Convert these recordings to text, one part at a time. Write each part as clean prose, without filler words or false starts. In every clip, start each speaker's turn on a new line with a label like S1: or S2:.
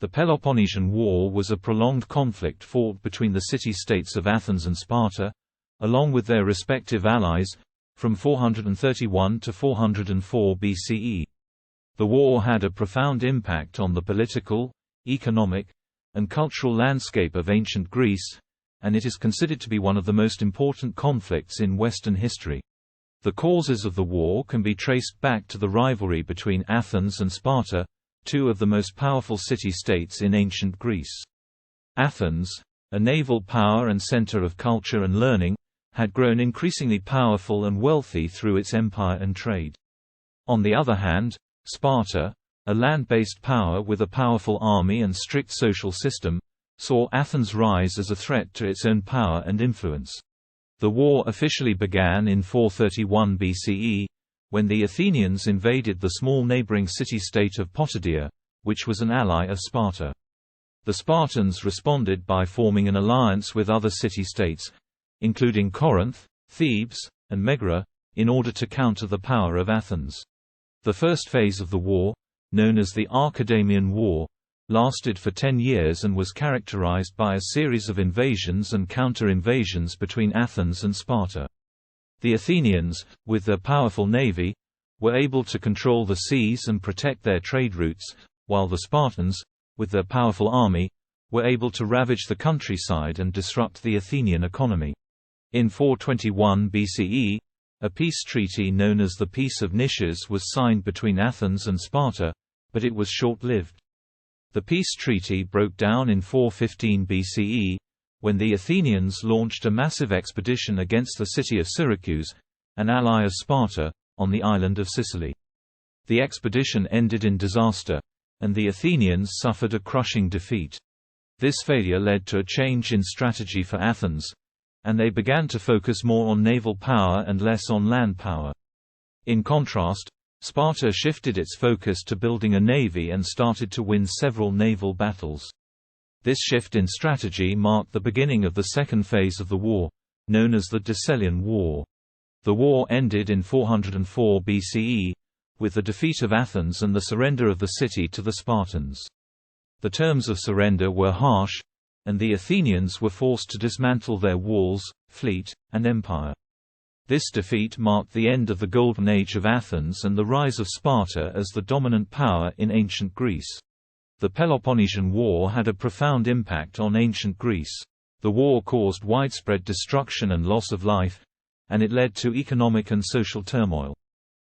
S1: The Peloponnesian War was a prolonged conflict fought between the city-states of Athens and Sparta, along with their respective allies, from 431 to 404 BCE. The war had a profound impact on the political, economic, and cultural landscape of ancient Greece, and it is considered to be one of the most important conflicts in Western history. The causes of the war can be traced back to the rivalry between Athens and Sparta, two of the most powerful city-states in ancient Greece. Athens, a naval power and center of culture and learning, had grown increasingly powerful and wealthy through its empire and trade. On the other hand, Sparta, a land-based power with a powerful army and strict social system, saw Athens rise as a threat to its own power and influence. The war officially began in 431 BCE, when the Athenians invaded the small neighboring city-state of Potidæa, which was an ally of Sparta. The Spartans responded by forming an alliance with other city-states, including Corinth, Thebes, and Megara, in order to counter the power of Athens. The first phase of the war, known as the Archidamian War, lasted for 10 years and was characterized by a series of invasions and counter-invasions between Athens and Sparta. The Athenians, with their powerful navy, were able to control the seas and protect their trade routes, while the Spartans, with their powerful army, were able to ravage the countryside and disrupt the Athenian economy. In 421 BCE, a peace treaty known as the Peace of Nisches was signed between Athens and Sparta, but it was short-lived. The peace treaty broke down in 415 BCE, when the Athenians launched a massive expedition against the city of Syracuse, an ally of Sparta, on the island of Sicily. The expedition ended in disaster, and the Athenians suffered a crushing defeat. This failure led to a change in strategy for Athens, and they began to focus more on naval power and less on land power. In contrast, Sparta shifted its focus to building a navy and started to win several naval battles. This shift in strategy marked the beginning of the second phase of the war, known as the Decelean War. The war ended in 404 BCE, with the defeat of Athens and the surrender of the city to the Spartans. The terms of surrender were harsh, and the Athenians were forced to dismantle their walls, fleet, and empire. This defeat marked the end of the Golden Age of Athens and the rise of Sparta as the dominant power in ancient Greece. The Peloponnesian War had a profound impact on ancient Greece. The war caused widespread destruction and loss of life, and it led to economic and social turmoil.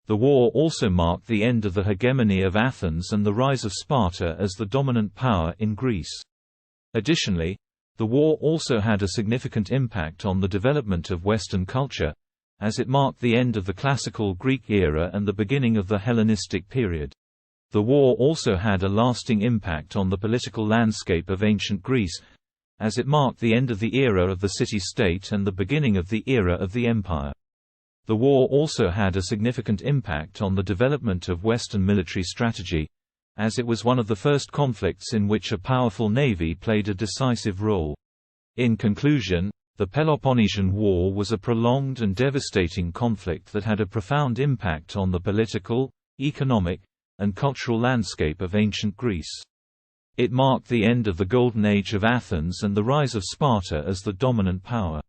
S1: The war also marked the end of the hegemony of Athens and the rise of Sparta as the dominant power in Greece. Additionally, the war also had a significant impact on the development of Western culture, as it marked the end of the classical Greek era and the beginning of the Hellenistic period. The war also had a lasting impact on the political landscape of ancient Greece, as it marked the end of the era of the city-state and the beginning of the era of the empire. The war also had a significant impact on the development of Western military strategy, as it was one of the first conflicts in which a powerful navy played a decisive role. In conclusion, the Peloponnesian War was a prolonged and devastating conflict that had a profound impact on the political, economic, and cultural landscape of ancient Greece. It marked the end of the Golden Age of Athens and the rise of Sparta as the dominant power.